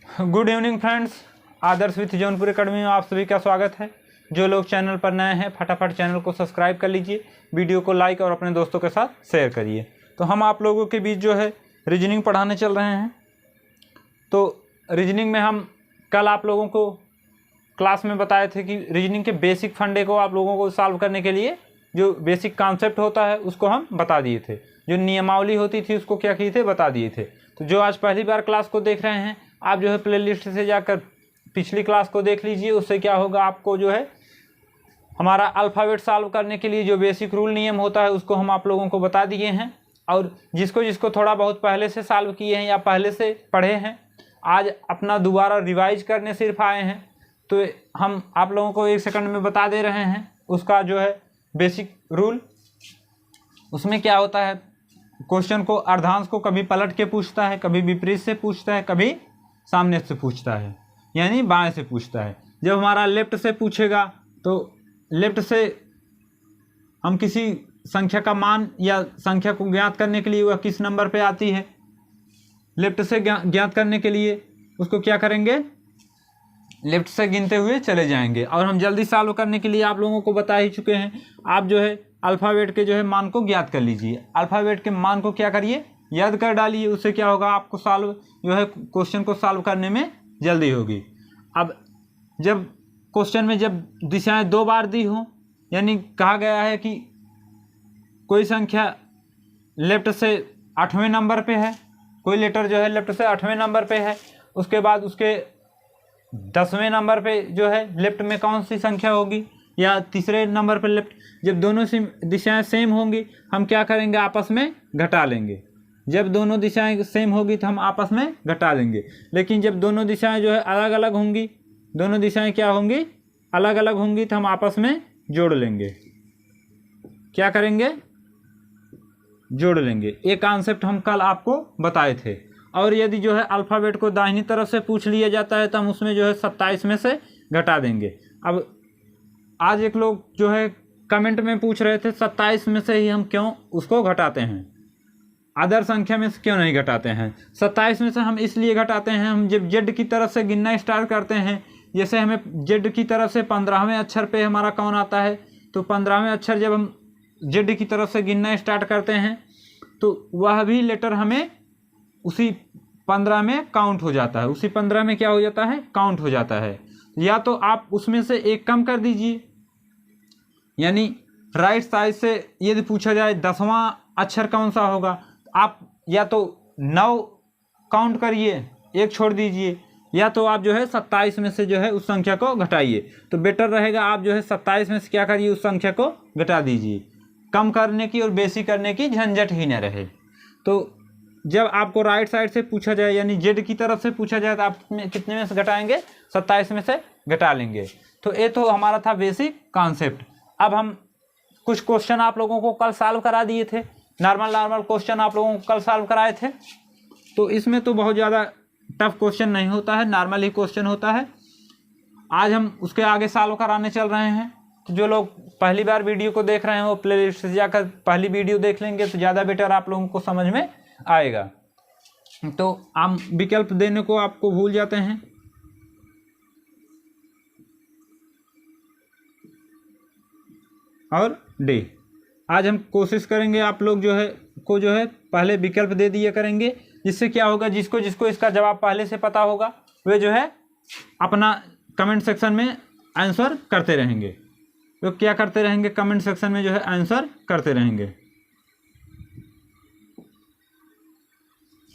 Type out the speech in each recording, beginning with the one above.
Good evening friends, Adarsh with Jaunpur academy में आप सभी का स्वागत है। जो लोग चैनल पर नए हैं फटाफट चैनल को सब्सक्राइब कर लीजिए, वीडियो को लाइक और अपने दोस्तों के साथ शेयर करिए। तो हम आप लोगों के बीच जो है रीजनिंग पढ़ाने चल रहे हैं। तो रीजनिंग में हम कल आप लोगों को क्लास में बताए थे कि रीजनिंग के बेसिक फंडे को आप लोगों को सॉल्व करने के लिए जो बेसिक कॉन्सेप्ट होता है उसको हम बता दिए थे, जो नियमावली होती थी उसको क्या किए थे बता दिए थे। तो जो आज पहली बार क्लास को देख रहे हैं आप जो है प्लेलिस्ट से जाकर पिछली क्लास को देख लीजिए। उससे क्या होगा, आपको जो है हमारा अल्फ़ाबेट सॉल्व करने के लिए जो बेसिक रूल नियम होता है उसको हम आप लोगों को बता दिए हैं। और जिसको थोड़ा बहुत पहले से सॉल्व किए हैं या पहले से पढ़े हैं, आज अपना दोबारा रिवाइज करने सिर्फ आए हैं, तो हम आप लोगों को एक सेकंड में बता दे रहे हैं उसका जो है बेसिक रूल। उसमें क्या होता है, क्वेश्चन को अर्धांश को कभी पलट के पूछता है, कभी विपरीत से पूछता है, कभी सामने से पूछता है यानी बाएं से पूछता है। जब हमारा लेफ्ट से पूछेगा तो लेफ्ट से हम किसी संख्या का मान या संख्या को ज्ञात करने के लिए वह किस नंबर पे आती है, लेफ्ट से ज्ञात करने के लिए उसको क्या करेंगे, लेफ्ट से गिनते हुए चले जाएंगे। और हम जल्दी सॉल्व करने के लिए आप लोगों को बता ही चुके हैं। आप जो है अल्फ़ाबेट के जो है मान को ज्ञात कर लीजिए, अल्फ़ाबेट के मान को क्या करिए, याद कर डालिए। उससे क्या होगा, आपको सॉल्व जो है क्वेश्चन को सॉल्व करने में जल्दी होगी। अब जब क्वेश्चन में जब दिशाएं दो बार दी हों, यानी कहा गया है कि कोई संख्या लेफ्ट से 8वें नंबर पे है, कोई लेटर जो है लेफ्ट से 8वें नंबर पे है, उसके बाद उसके 10वें नंबर पे जो है लेफ्ट में कौन सी संख्या होगी, या तीसरे नंबर पर लेफ्ट, जब दोनों दिशाएं सेम होंगी हम क्या करेंगे, आपस में घटा लेंगे। जब दोनों दिशाएं सेम होगी तो हम आपस में घटा लेंगे। लेकिन जब दोनों दिशाएं जो है अलग अलग होंगी, दोनों दिशाएं क्या होंगी, अलग अलग होंगी, तो हम आपस में जोड़ लेंगे। क्या करेंगे, जोड़ लेंगे। ये कॉन्सेप्ट हम कल आपको बताए थे। और यदि जो है अल्फ़ाबेट को दाहिनी तरफ से पूछ लिया जाता है तो हम उसमें जो है 27 में से घटा देंगे। अब आज एक लोग जो है कमेंट में पूछ रहे थे 27 में से ही हम क्यों उसको घटाते हैं, अदर संख्या में से क्यों नहीं घटाते हैं। 27 में से हम इसलिए घटाते हैं, हम जब जेड की तरफ से गिनना स्टार्ट करते हैं, जैसे हमें जेड की तरफ से 15वें अक्षर पे हमारा कौन आता है, तो 15वें अक्षर जब हम जेड की तरफ से गिनना स्टार्ट करते हैं तो वह भी लेटर हमें उसी 15 में काउंट हो जाता है, उसी 15 में क्या हो जाता है, काउंट हो जाता है। या तो आप उसमें से एक कम कर दीजिए, यानी राइट साइड से यदि पूछा जाए 10वां अक्षर कौन सा होगा, आप या तो 9 काउंट करिए, एक छोड़ दीजिए, या तो आप जो है 27 में से जो है उस संख्या को घटाइए। तो बेटर रहेगा आप जो है 27 में से क्या करिए, उस संख्या को घटा दीजिए। कम करने की और बेसी करने की झंझट ही न रहे। तो जब आपको राइट साइड से पूछा जाए यानी जेड की तरफ से पूछा जाए तो आप कितने में से घटाएंगे, 27 में से घटा लेंगे। तो ये तो हमारा था बेसिक कॉन्सेप्ट। अब हम कुछ क्वेश्चन आप लोगों को कल सॉल्व करा दिए थे, नॉर्मल क्वेश्चन आप लोगों को कल सॉल्व कराए थे। तो इसमें तो बहुत ज़्यादा टफ क्वेश्चन नहीं होता है, नॉर्मल ही क्वेश्चन होता है। आज हम उसके आगे सॉल्व कराने चल रहे हैं। तो जो लोग पहली बार वीडियो को देख रहे हैं वो प्लेलिस्ट से जाकर पहली वीडियो देख लेंगे तो ज़्यादा बेटर आप लोगों को समझ में आएगा। तो हम विकल्प देने को आपको भूल जाते हैं। और डे आज हम कोशिश करेंगे आप लोग जो है पहले विकल्प दे दिया करेंगे, जिससे क्या होगा, जिसको इसका जवाब पहले से पता होगा वे जो है अपना कमेंट सेक्शन में आंसर करते रहेंगे। तो क्या करते रहेंगे, कमेंट सेक्शन में जो है आंसर करते रहेंगे।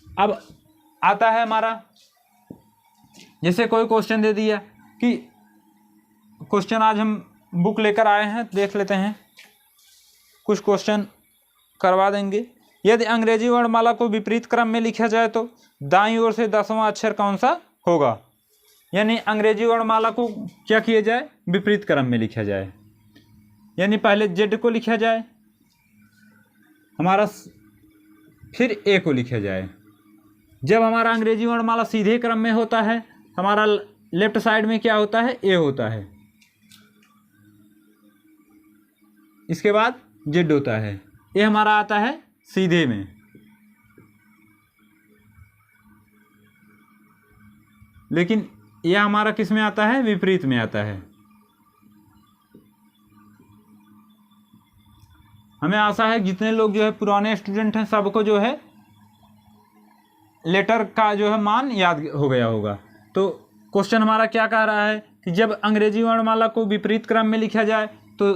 अब आता है हमारा, जैसे कोई क्वेश्चन दे दिया कि क्वेश्चन आज हम बुक लेकर आए हैं, देख लेते हैं। कुछ क्वेश्चन करवा देंगे। यदि अंग्रेजी वर्णमाला को विपरीत क्रम में लिखा जाए तो दाईं ओर से 10वां अक्षर कौन सा होगा, यानी अंग्रेजी वर्णमाला को क्या किया जाए, विपरीत क्रम में लिखा जाए। यानी पहले जेड को लिखा जाए हमारा, फिर ए को लिखा जाए। जब हमारा अंग्रेजी वर्णमाला सीधे क्रम में होता है, हमारा लेफ्ट साइड में क्या होता है, ए होता है, इसके बाद जेड होता है। ये हमारा आता है सीधे में। लेकिन यह हमारा किस में आता है, विपरीत में आता है। हमें आशा है जितने लोग जो है पुराने स्टूडेंट हैं सबको जो है लेटर का जो है मान याद हो गया होगा। तो क्वेश्चन हमारा क्या कह रहा है कि जब अंग्रेजी वर्णमाला को विपरीत क्रम में लिखा जाए तो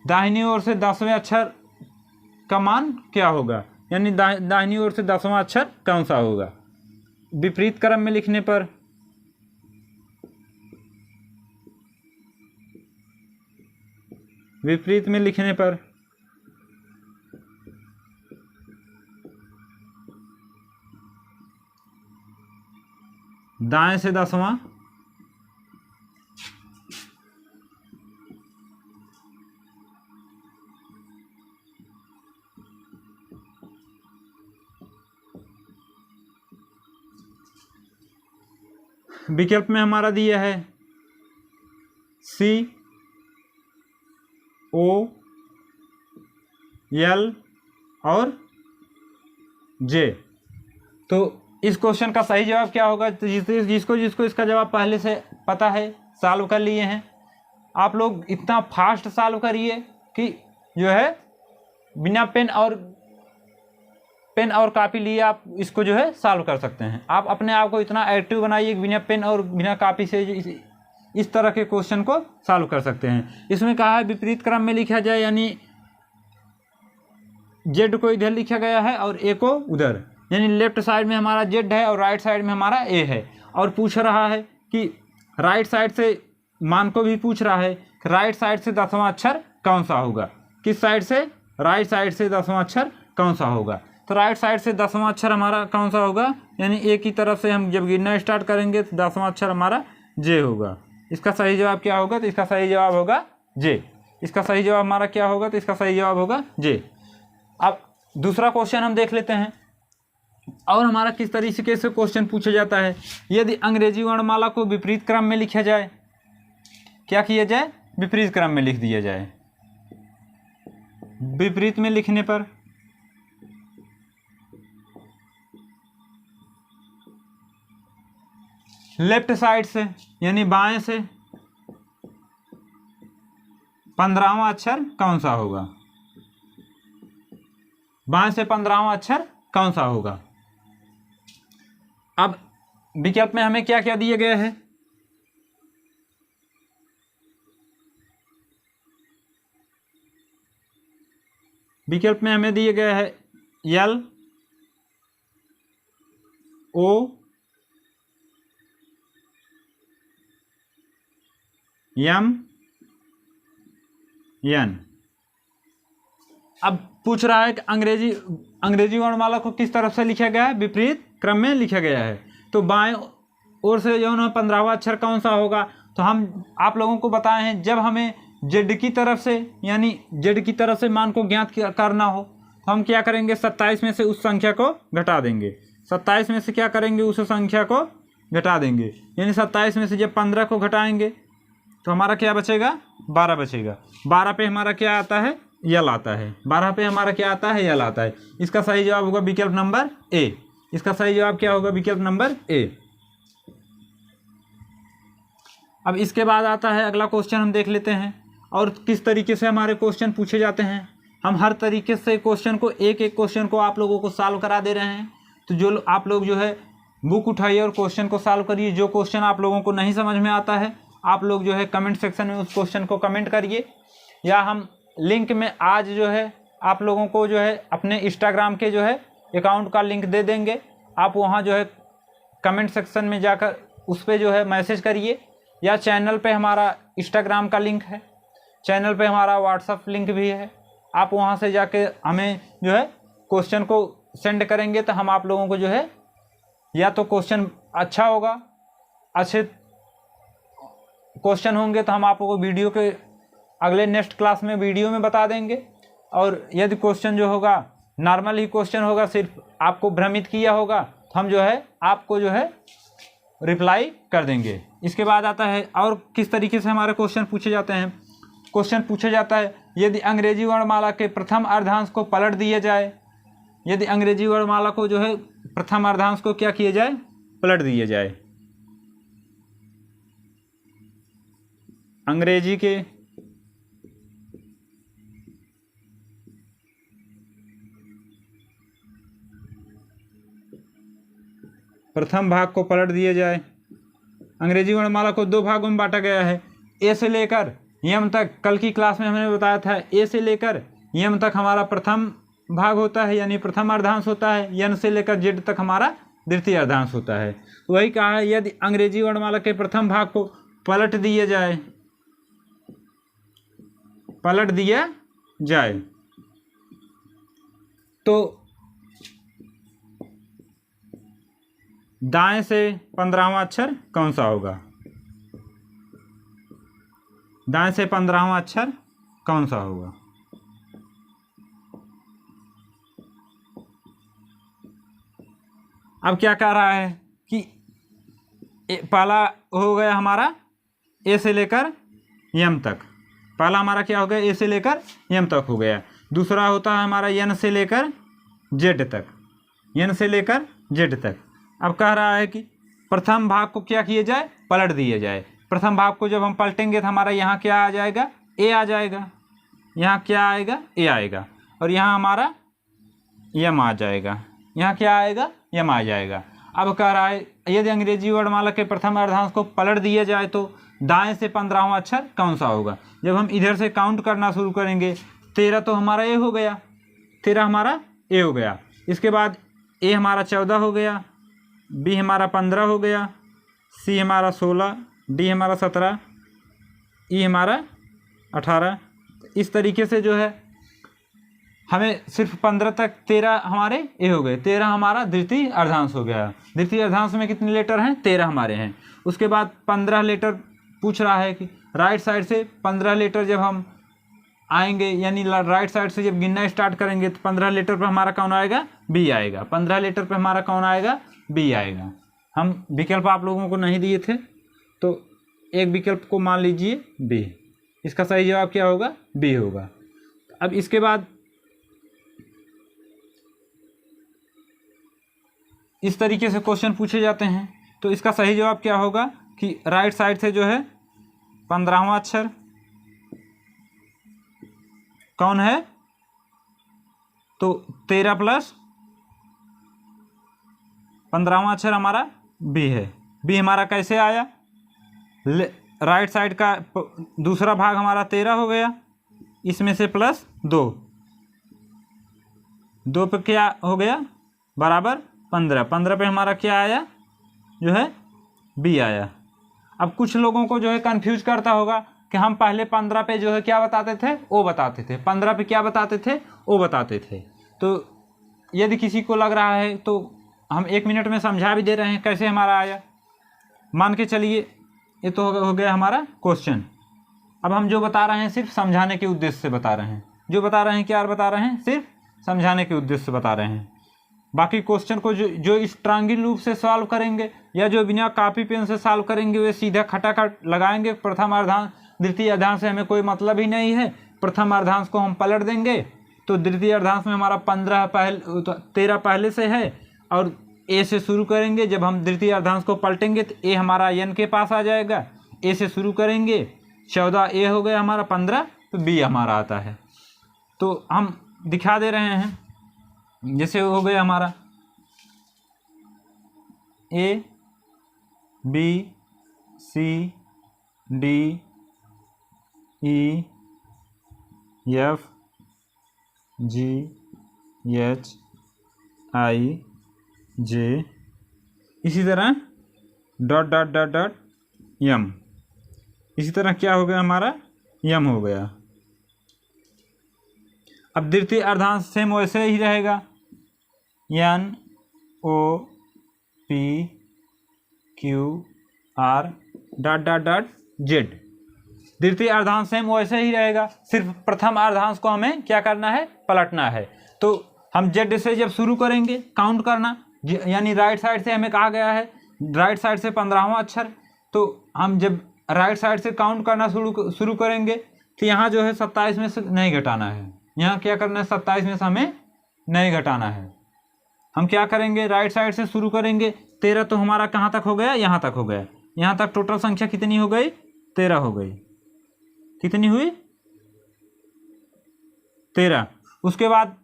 दाहिनी ओर से 10वें अक्षर का मान क्या होगा, यानी दाहिनी ओर से 10वां अक्षर कौन सा होगा विपरीत क्रम में लिखने पर। विपरीत में लिखने पर दाएं से 10वां, विकल्प में हमारा दिया है C, O, L और J। तो इस क्वेश्चन का सही जवाब क्या होगा, तो जिसको इसका जवाब पहले से पता है, सॉल्व कर लिए हैं आप लोग, इतना फास्ट सॉल्व करिए कि जो है बिना पेन और कॉपी लिए आप इसको जो है सॉल्व कर सकते हैं। आप अपने आप को इतना एक्टिव बनाइए बिना पेन और बिना कॉपी से इस तरह के क्वेश्चन को सॉल्व कर सकते हैं। इसमें कहा है विपरीत क्रम में लिखा जाए, यानी जेड को इधर लिखा गया है और ए को उधर, यानी लेफ्ट साइड में हमारा जेड है और राइट साइड में हमारा ए है। और पूछ रहा है कि राइट साइड से मान को भी पूछ रहा है, राइट साइड से 10वां अक्षर कौन सा होगा, किस साइड से, राइट साइड से 10वां अक्षर कौन सा होगा। तो राइट साइड से 10वां अक्षर हमारा कौन सा होगा, यानी ए की तरफ से हम जब गिनना स्टार्ट करेंगे तो 10वां अक्षर हमारा जे होगा। इसका सही जवाब क्या होगा, तो इसका सही जवाब होगा जे। इसका सही जवाब हमारा क्या होगा, तो इसका सही जवाब होगा जे। अब दूसरा क्वेश्चन हम देख लेते हैं और हमारा किस तरीके से क्वेश्चन पूछा जाता है। यदि अंग्रेजी वर्णमाला को विपरीत क्रम में लिखा जाए, क्या किया जाए, विपरीत क्रम में लिख दिया जाए। विपरीत में लिखने पर लेफ्ट साइड से यानी बाएं से 15वां अक्षर कौन सा होगा, बाएं से 15वां अक्षर कौन सा होगा। अब विकल्प में हमें क्या क्या दिया गया है, विकल्प में हमें दिया गया है L, O, M, N। अब पूछ रहा है कि अंग्रेजी वर्णमाला को किस तरफ से लिखा गया है, विपरीत क्रम में लिखा गया है। तो बाएं ओर से जो है 15वां अक्षर कौन सा होगा, तो हम आप लोगों को बताए हैं जब हमें जेड की तरफ से यानी जेड की तरफ से मान को ज्ञात करना हो तो हम क्या करेंगे, 27 में से उस संख्या को घटा देंगे। 27 में से क्या करेंगे, उस संख्या को घटा देंगे, यानी 27 में से जब 15 को घटाएंगे तो हमारा क्या बचेगा, 12 बचेगा। 12 पे हमारा क्या आता है, यल आता है। 12 पे हमारा क्या आता है, यल आता है। इसका सही जवाब होगा विकल्प नंबर ए। इसका सही जवाब क्या होगा, विकल्प नंबर ए। अब इसके बाद आता है अगला क्वेश्चन, हम देख लेते हैं और किस तरीके से हमारे क्वेश्चन पूछे जाते हैं। हम हर तरीके से क्वेश्चन को एक क्वेश्चन को आप लोगों को सॉल्व करा दे रहे हैं। तो जो आप लोग जो है बुक उठाइए और क्वेश्चन को सॉल्व करिए। जो क्वेश्चन आप लोगों को नहीं समझ में आता है आप लोग जो है कमेंट सेक्शन में उस क्वेश्चन को कमेंट करिए, या हम लिंक में आज जो है आप लोगों को जो है अपने इंस्टाग्राम के जो है अकाउंट का लिंक दे देंगे। आप वहाँ जो है कमेंट सेक्शन में जाकर उस पर जो है मैसेज करिए, या चैनल पे हमारा इंस्टाग्राम का लिंक है, चैनल पे हमारा व्हाट्सअप लिंक भी है। आप वहाँ से जाके हमें जो है क्वेश्चन को सेंड करेंगे तो हम आप लोगों को जो है या तो क्वेश्चन अच्छा होगा, अच्छे क्वेश्चन होंगे तो हम आपको वीडियो के अगले नेक्स्ट क्लास में वीडियो में बता देंगे, और यदि क्वेश्चन जो होगा नॉर्मल ही क्वेश्चन होगा, सिर्फ आपको भ्रमित किया होगा, तो हम जो है आपको जो है रिप्लाई कर देंगे। इसके बाद आता है और किस तरीके से हमारे क्वेश्चन पूछे जाते हैं। क्वेश्चन पूछा जाता है यदि अंग्रेजी वर्णमाला के प्रथम अर्धांश को पलट दिया जाए, यदि अंग्रेजी वर्णमाला को जो है प्रथम अर्धांश को क्या किया जाए, पलट दिया जाए। अंग्रेजी के प्रथम भाग को पलट दिया जाए। अंग्रेजी वर्णमाला को दो भागों में बांटा गया है, ए से लेकर यम तक। कल की क्लास में हमने बताया था ए से लेकर यम तक हमारा प्रथम भाग होता है, यानी प्रथम अर्धांश होता है। यन से लेकर जेड तक हमारा द्वितीय अर्धांश होता है। तो वही कहा है, यदि अंग्रेजी वर्णमाला के प्रथम भाग को पलट दिया जाए, तो दाएं से 15वां अक्षर कौन सा होगा? दाएं से 15वां अक्षर कौन सा होगा? अब क्या कह रहा है कि पहला हो गया हमारा ए से लेकर यम तक। पहला हमारा क्या हो गया? ए से लेकर यम तक हो गया। दूसरा होता है हमारा यन से लेकर जेड तक, यन से लेकर जेड तक। अब कह रहा है कि प्रथम भाग को क्या किया जाए? पलट दिया जाए। प्रथम भाग को जब हम पलटेंगे तो हमारा यहाँ क्या आ जाएगा? ए आ जाएगा। यहाँ क्या आएगा? ए आएगा। और यहाँ हमारा यम आ जाएगा। यहाँ क्या आएगा? यम आ जाएगा। अब कह रहा है यदि अंग्रेजी वर्णमाला के प्रथम अर्धांश को पलट दिया जाए तो दाएं से 15वां अक्षर कौन सा होगा? जब हम इधर से काउंट करना शुरू करेंगे, 13 तो हमारा ए हो गया, 13 हमारा ए हो गया। इसके बाद ए हमारा 14 हो गया, बी हमारा 15 हो गया, सी हमारा 16, डी हमारा 17, ई हमारा 18। इस तरीके से जो है हमें सिर्फ 15 तक 13 हमारे ए हो गए, 13 हमारा द्वितीय अर्धांश हो गया। द्वितीय अर्धांश में कितने लेटर हैं? 13 हमारे हैं। उसके बाद 15 लेटर पूछ रहा है कि राइट साइड से 15 लेटर जब हम आएंगे, यानी राइट साइड से जब गिनना स्टार्ट करेंगे तो 15 लेटर पर हमारा कौन आएगा? बी आएगा। 15 लेटर पर हमारा कौन आएगा? बी आएगा। हम विकल्प आप लोगों को नहीं दिए थे, तो एक विकल्प को मान लीजिए बी। इसका सही जवाब क्या होगा? बी होगा। अब इसके बाद इस तरीके से क्वेश्चन पूछे जाते हैं, तो इसका सही जवाब क्या होगा कि राइट साइड से जो है 15वां अक्षर कौन है? तो 13 प्लस 15वां अक्षर हमारा बी है। बी हमारा कैसे आया? राइट साइड का दूसरा भाग हमारा 13 हो गया, इसमें से प्लस 2 पे क्या हो गया? बराबर 15। 15 पे हमारा क्या आया? जो है बी आया। अब कुछ लोगों को जो है कंफ्यूज करता होगा कि हम पहले 15 पे जो है क्या बताते थे? ओ बताते थे। 15 पे क्या बताते थे? ओ बताते थे। तो यदि किसी को लग रहा है तो हम 1 मिनट में समझा भी दे रहे हैं कैसे हमारा आया। मान के चलिए ये तो हो गया हमारा क्वेश्चन। अब हम जो बता रहे हैं सिर्फ समझाने के उद्देश्य से बता रहे हैं। जो बता रहे हैं क्या बता रहे हैं? सिर्फ समझाने के उद्देश्य से बता रहे हैं। बाकी क्वेश्चन को जो इस ट्रायंगल रूप से सॉल्व करेंगे या जो बिना कॉपी पेन से सॉल्व करेंगे वे सीधा खटाखट लगाएंगे। प्रथम अर्धांश द्वितीय अर्धांश से हमें कोई मतलब ही नहीं है। प्रथम अर्धांश को हम पलट देंगे तो द्वितीय अर्धांश में हमारा 13 पहले से है और ए से शुरू करेंगे। जब हम द्वितीय अर्धांश को पलटेंगे तो ए हमारा एन के पास आ जाएगा। ए से शुरू करेंगे, 14 ए हो गया हमारा, 15 तो बी हमारा आता है। तो हम दिखा दे रहे हैं, जैसे हो गया हमारा A B C D E F G H I J, इसी तरह dot dot dot dot M. इसी तरह क्या हो गया हमारा? यम हो गया। अब द्वितीय अर्धांश सेम वैसे ही रहेगा, N O P Q R dot dot dot Z. द्वितीय अर्धांश सेम वैसे ही रहेगा, सिर्फ प्रथम अर्धांश को हमें क्या करना है? पलटना है। तो हम जेड से जब शुरू करेंगे काउंट करना, यानी राइट साइड से हमें कहा गया है राइट साइड से 15वां अक्षर, तो हम जब राइट साइड से काउंट करना शुरू करेंगे तो यहाँ जो है 27 में से नहीं घटाना है। यहाँ क्या करना है? 27 में से हमें नहीं घटाना है। हम क्या करेंगे? राइट साइड से शुरू करेंगे। 13 तो हमारा कहाँ तक हो गया? यहाँ तक हो गया। यहाँ तक टोटल संख्या कितनी हो गई? 13 हो गई। कितनी हुई 13। उसके बाद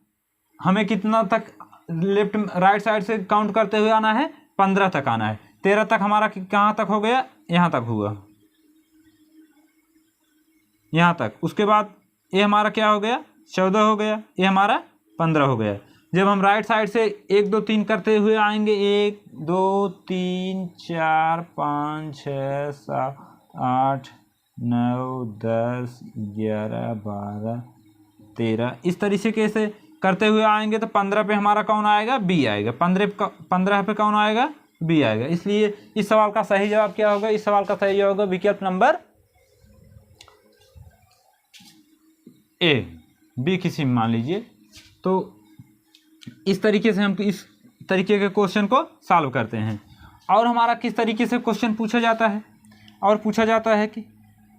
हमें कितना तक लेफ्ट राइट साइड से काउंट करते हुए आना है, 15 तक आना है। 13 तक हमारा कहाँ तक हो गया, यहाँ तक हुआ, यहाँ तक। उसके बाद ये हमारा क्या हो गया, 14 हो गया, ये हमारा 15 हो गया। जब हम राइट साइड से 1 2 3 करते हुए आएंगे, 1 2 3 4 5 6 7 8 9 10 11 12 13, इस तरीके से करते हुए आएंगे तो 15 पे हमारा कौन आएगा, बी आएगा। 15 पे कौन आएगा, बी आएगा। इसलिए इस सवाल का सही जवाब क्या होगा, इस सवाल का सही जवाब होगा विकल्प नंबर ए, बी की सिम मान लीजिए। तो इस तरीके से हम इस तरीके के क्वेश्चन को सॉल्व करते हैं। और हमारा किस तरीके से क्वेश्चन पूछा जाता है, और पूछा जाता है कि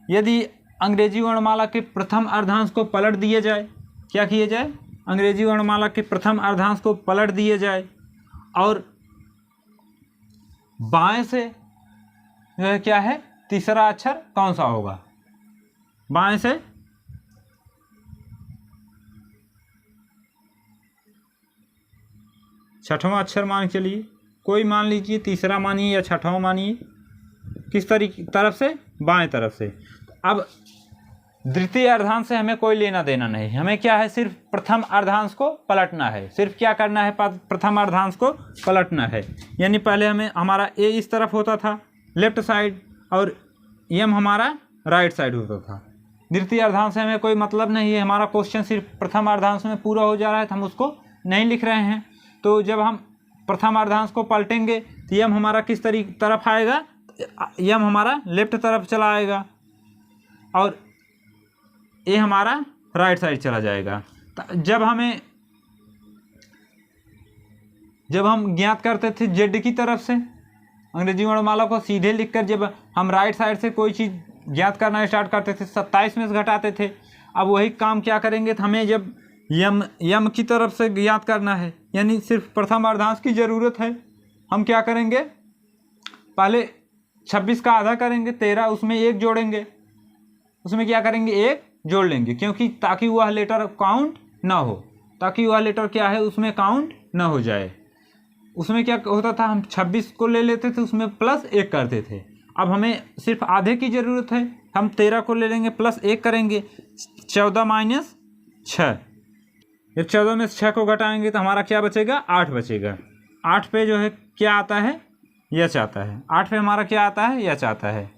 यदि अंग्रेजी वर्णमाला के प्रथम अर्धांश को पलट दिए जाए, क्या किए जाए, अंग्रेजी वर्णमाला के प्रथम अर्धांश को पलट दिए जाए और बाएं से क्या है तीसरा अक्षर कौन सा होगा, बाएं से छठवां अक्षर मान के लिए, कोई मान लीजिए, तीसरा मानिए या छठवां मानिए, किस तरीके तरफ से, बाएं तरफ से। अब द्वितीय अर्धांश से हमें कोई लेना देना नहीं, हमें क्या है, सिर्फ प्रथम अर्धांश को पलटना है। सिर्फ क्या करना है, प्रथम अर्धांश को पलटना है। यानी पहले हमें हमारा ए इस तरफ होता था लेफ्ट साइड और एम हमारा राइट साइड होता था। द्वितीय अर्धांश से हमें कोई मतलब नहीं है, हमारा क्वेश्चन सिर्फ प्रथम अर्धांश में पूरा हो जा रहा है तो हम उसको नहीं लिख रहे हैं। तो जब हम प्रथम अर्धांश को पलटेंगे तो एम हमारा किस तरफ आएगा, एम हमारा लेफ्ट तरफ चला आएगा और ये हमारा राइट साइड चला जाएगा। जब हम ज्ञात करते थे जेड की तरफ से अंग्रेजी वर्णमाला को सीधे लिखकर, जब हम राइट साइड से कोई चीज़ ज्ञात करना स्टार्ट करते थे 27 में से घटाते थे। अब वही काम क्या करेंगे, तो हमें जब यम की तरफ से ज्ञात करना है, यानी सिर्फ प्रथम अर्धांश की ज़रूरत है, हम क्या करेंगे, पहले 26 का आधा करेंगे 13, उसमें 1 जोड़ेंगे, उसमें क्या करेंगे 1 जोड़ लेंगे, क्योंकि ताकि वह लेटर काउंट ना हो, ताकि वह लेटर क्या है उसमें काउंट ना हो जाए। उसमें क्या होता था, हम 26 को ले लेते थे, उसमें +1 करते थे। अब हमें सिर्फ आधे की ज़रूरत है, हम 13 को ले लेंगे, +1 करेंगे, 14 - 6। जब 14 में से 6 को घटाएंगे तो हमारा क्या बचेगा, 8 बचेगा। 8 पे जो है क्या आता है, यच आता है। 8 पे हमारा क्या आता है, यच आता है।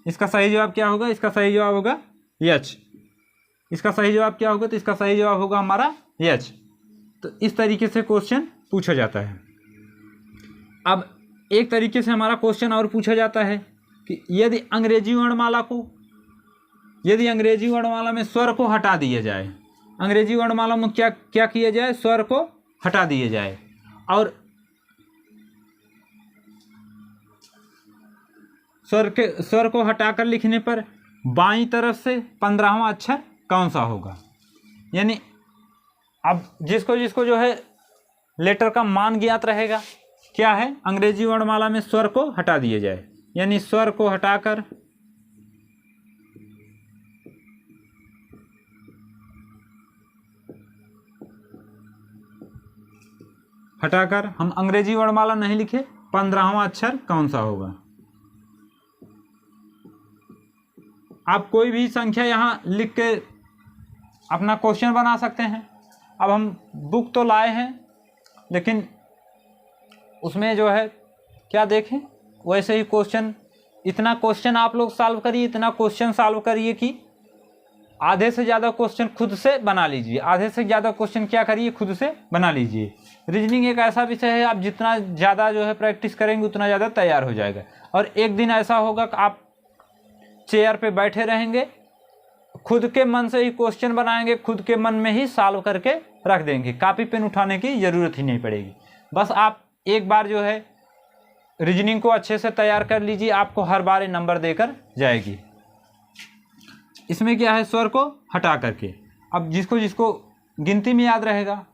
इसका सही जवाब क्या होगा, इसका सही जवाब होगा यच। इसका सही जवाब क्या होगा, तो इसका सही जवाब होगा हमारा यच। तो इस तरीके से क्वेश्चन पूछा जाता है। अब एक तरीके से हमारा क्वेश्चन और पूछा जाता है कि यदि अंग्रेजी वर्णमाला में स्वर को हटा दिया जाए, अंग्रेजी वर्णमाला में क्या क्या किया जाए, स्वर को हटा दिए जाए और स्वर को हटाकर लिखने पर बाईं तरफ से 15वां अक्षर कौन सा होगा। यानी अब जिसको जो है लेटर का मान ज्ञात रहेगा, क्या है, अंग्रेजी वर्णमाला में स्वर को हटा दिए जाए, यानी स्वर को हटाकर हम अंग्रेजी वर्णमाला नहीं लिखे, 15वां अक्षर कौन सा होगा। आप कोई भी संख्या यहाँ लिख के अपना क्वेश्चन बना सकते हैं। अब हम बुक तो लाए हैं, लेकिन उसमें जो है क्या देखें, वैसे ही क्वेश्चन, इतना क्वेश्चन आप लोग सॉल्व करिए, इतना क्वेश्चन सॉल्व करिए कि आधे से ज़्यादा क्वेश्चन खुद से बना लीजिए, आधे से ज़्यादा क्वेश्चन क्या करिए, खुद से बना लीजिए। रीजनिंग एक ऐसा विषय है, आप जितना ज़्यादा जो है प्रैक्टिस करेंगे उतना ज़्यादा तैयार हो जाएगा। और एक दिन ऐसा होगा कि आप चेयर पे बैठे रहेंगे, खुद के मन से ही क्वेश्चन बनाएंगे, खुद के मन में ही सॉल्व करके रख देंगे, कॉपी पेन उठाने की ज़रूरत ही नहीं पड़ेगी। बस आप एक बार जो है रीजनिंग को अच्छे से तैयार कर लीजिए, आपको हर बार नंबर देकर जाएगी। इसमें क्या है, स्वर को हटा करके। अब जिसको गिनती में याद रहेगा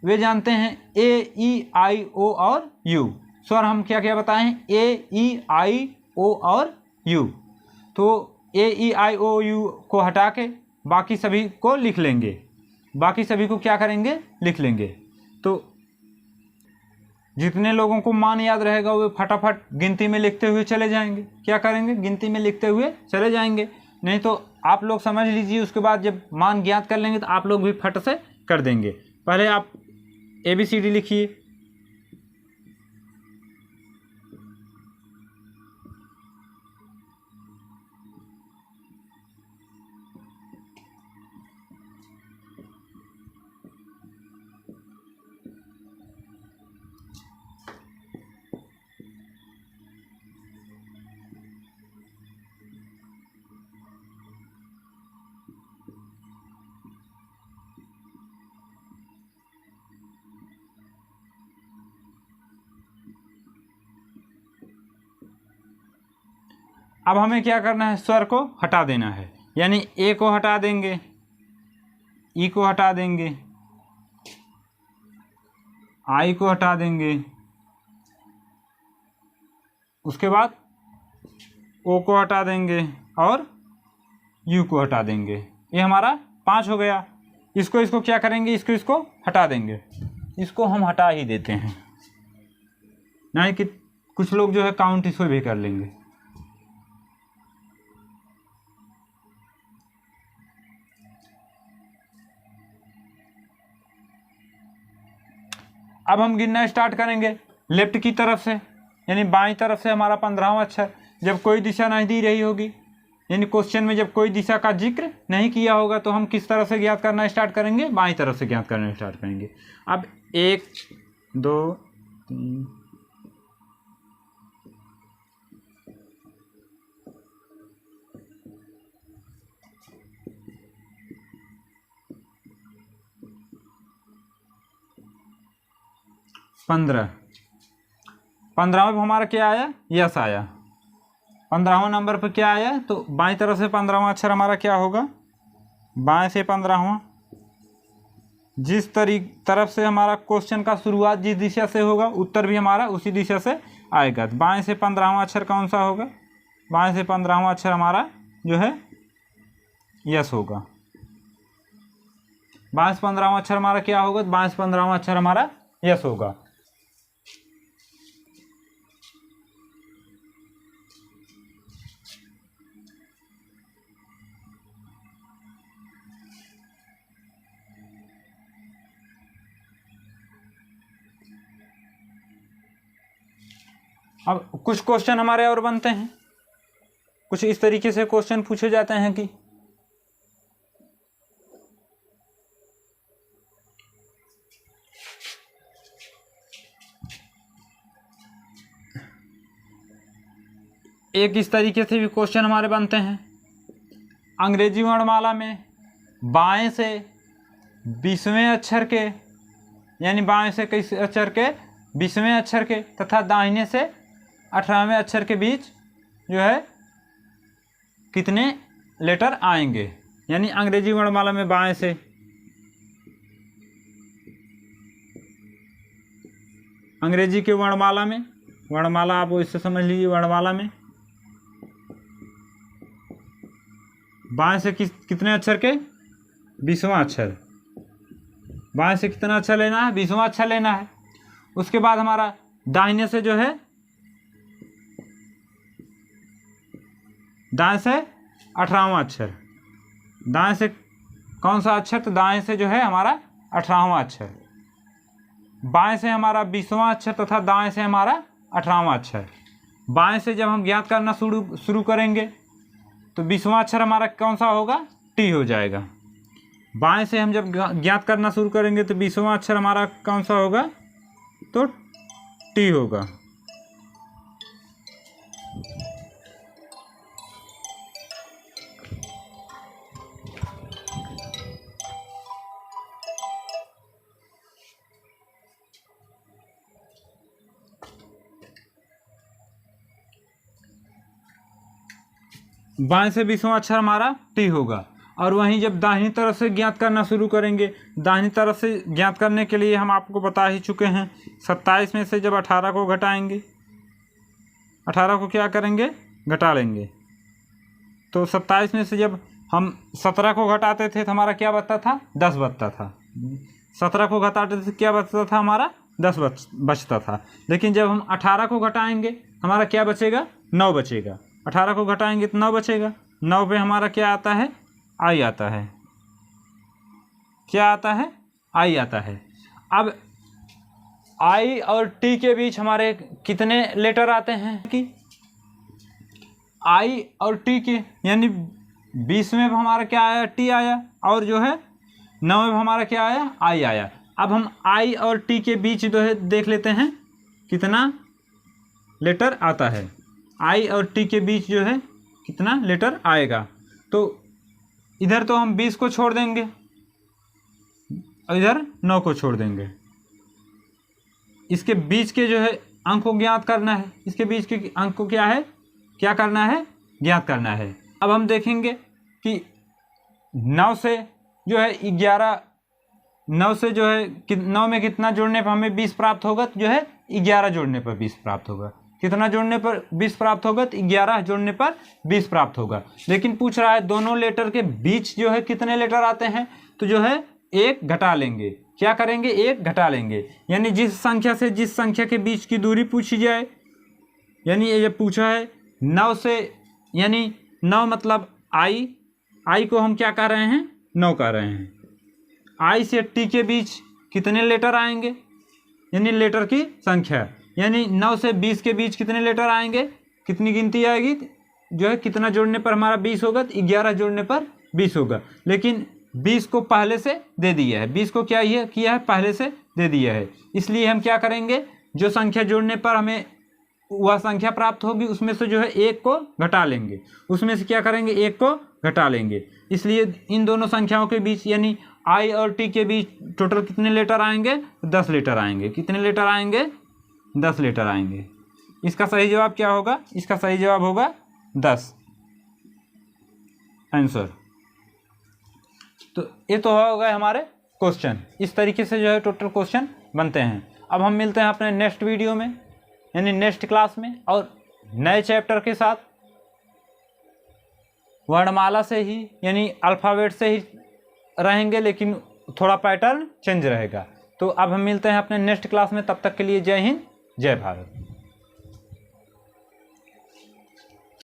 वे जानते हैं ए ई आई ओ और यू। स्वर हम क्या क्या बताएं, ए ई आई ओ और यू। तो AEIOU को हटा के बाकी सभी को लिख लेंगे, बाकी सभी को क्या करेंगे, लिख लेंगे। तो जितने लोगों को मान याद रहेगा वो फटाफट गिनती में लिखते हुए चले जाएंगे। क्या करेंगे, गिनती में लिखते हुए चले जाएंगे। नहीं तो आप लोग समझ लीजिए, उसके बाद जब मान ज्ञात कर लेंगे तो आप लोग भी फट से कर देंगे। पहले आप ABCD लिखिए। अब हमें क्या करना है, स्वर को हटा देना है। यानी ए को हटा देंगे, ई को हटा देंगे, आई को हटा देंगे, उसके बाद ओ को हटा देंगे और यू को हटा देंगे। ये हमारा 5 हो गया। इसको क्या करेंगे, इसको हटा देंगे। इसको हम हटा ही देते हैं, नहीं कि कुछ लोग जो है काउंट इसको भी कर लेंगे। अब हम गिनना स्टार्ट करेंगे लेफ्ट की तरफ से, यानी बाईं तरफ से हमारा 15वां अक्षर। जब कोई दिशा नहीं दी रही होगी, यानी क्वेश्चन में जब कोई दिशा का जिक्र नहीं किया होगा, तो हम किस तरफ से ज्ञात करना स्टार्ट करेंगे, बाईं तरफ से ज्ञात करना स्टार्ट करेंगे। अब 1 2 3 15 15वें पर हमारा क्या आया, यस आया। 15वां नंबर पर क्या आया, तो बाईं तरफ से 15वां अक्षर हमारा क्या होगा, बाएं से 15वां। जिस तरफ से हमारा क्वेश्चन का शुरुआत जिस दिशा से होगा, उत्तर भी हमारा उसी दिशा से आएगा। तो बाएं से 15वां अक्षर कौन सा होगा, बाएं से 15वां अक्षर हमारा जो है यस होगा। बाएं से 15वां अक्षर हमारा क्या होगा, बाएं से 15वां अक्षर हमारा यस होगा। अब कुछ क्वेश्चन हमारे और बनते हैं, कुछ इस तरीके से क्वेश्चन पूछे जाते हैं कि एक इस तरीके से भी क्वेश्चन हमारे बनते हैं। अंग्रेजी वर्णमाला में बाएं से 20वें अक्षर के, यानी बाएं से किस अक्षर के, 20वें अक्षर के, तथा दाहिने से 18वें अक्षर के बीच जो है कितने लेटर आएंगे। यानी अंग्रेजी वर्णमाला में बाएं से अंग्रेजी के वर्णमाला में, वर्णमाला आप इससे समझ लीजिए, वर्णमाला में बाएं से कितने अक्षर के, 20वां अक्षर। बाएं से कितना अक्षर लेना है, 20वां अक्षर लेना है। उसके बाद हमारा दाहिने से जो है, दाएं से 18वां अक्षर। दाएं से कौन सा अक्षर, तो दाएं से जो है हमारा 18वां अक्षर। बाएं से हमारा 20वां अक्षर तथा दाएं से हमारा 18वां अक्षर। बाएं से जब हम ज्ञात करना शुरू करेंगे तो 20वां अक्षर हमारा कौन सा होगा, टी हो जाएगा। बाएं से हम जब ज्ञात करना शुरू करेंगे तो 20वां अक्षर हमारा कौन सा होगा, तो टी होगा। बाएं से 20वां अक्षर हमारा टी होगा। और वहीं जब दाहिनी तरफ से ज्ञात करना शुरू करेंगे, दाहिनी तरफ से ज्ञात करने के लिए हम आपको बता ही चुके हैं, 27 में से जब 18 को घटाएंगे, 18 को क्या करेंगे, घटा लेंगे, तो 27 में से जब हम 17 को घटाते थे तो हमारा क्या बचता था, 10 बचता था। 17 को घटाते थे क्या बचता था, हमारा 10 बचता था। लेकिन जब हम 18 को घटाएंगे हमारा क्या बचेगा, 9 बचेगा। 18 को घटाएंगे तो 9 बचेगा। 9 पे हमारा क्या आता है, आई आता है। क्या आता है, आई आता है। अब आई और टी के बीच हमारे कितने लेटर आते हैं कि आई और टी के, यानी 20 में हमारा क्या आया, टी आया, और जो है 9 में हमारा क्या आया, आई आया। अब हम आई और टी के बीच जो है देख लेते हैं कितना लेटर आता है। आई और टी के बीच जो है कितना लेटर आएगा। तो इधर तो हम 20 को छोड़ देंगे और इधर 9 को छोड़ देंगे। इसके बीच के जो है अंक को ज्ञात करना है। इसके बीच के अंक को क्या है, क्या करना है, ज्ञात करना है। अब हम देखेंगे कि 9 से जो है 11, 9 से जो है 9 में कितना जोड़ने पर हमें 20 प्राप्त होगा, तो जो है 11 जोड़ने पर 20 प्राप्त होगा। कितना जोड़ने पर 20 प्राप्त होगा, तो 11 जोड़ने पर 20 प्राप्त होगा। लेकिन पूछ रहा है दोनों लेटर के बीच जो है कितने लेटर आते हैं, तो जो है एक घटा लेंगे। क्या करेंगे, एक घटा लेंगे। यानी जिस संख्या से जिस संख्या के बीच की दूरी पूछी जाए, यानी ये पूछा है 9 से, यानी 9 मतलब आई को हम क्या कह रहे हैं, 9 कह रहे हैं। आई से टी के बीच कितने लेटर आएंगे, यानी लेटर की संख्या, यानी 9 से 20 के बीच कितने लेटर आएंगे, कितनी गिनती आएगी, जो है कितना जोड़ने पर हमारा 20 होगा, तो 11 जोड़ने पर 20 होगा। लेकिन 20 को पहले से दे दिया है, 20 को क्या ये किया है, पहले से दे दिया है। इसलिए हम क्या करेंगे, जो संख्या जोड़ने पर हमें वह संख्या प्राप्त होगी उसमें से जो है एक को घटा लेंगे। उसमें से क्या करेंगे, एक को घटा लेंगे। इसलिए इन दोनों संख्याओं के बीच यानी आई और टी के बीच टोटल कितने लेटर आएंगे, 10 लेटर आएंगे। कितने लेटर आएंगे, 10 लेटर आएंगे। इसका सही जवाब क्या होगा, इसका सही जवाब होगा 10 आंसर। तो ये तो हो गए हमारे क्वेश्चन। इस तरीके से जो है टोटल क्वेश्चन बनते हैं। अब हम मिलते हैं अपने नेक्स्ट वीडियो में, यानी नेक्स्ट क्लास में, और नए चैप्टर के साथ, वर्णमाला से ही यानी अल्फ़ाबेट से ही रहेंगे, लेकिन थोड़ा पैटर्न चेंज रहेगा। तो अब हम मिलते हैं अपने नेक्स्ट क्लास में। तब तक के लिए जय हिंद, जय भारत।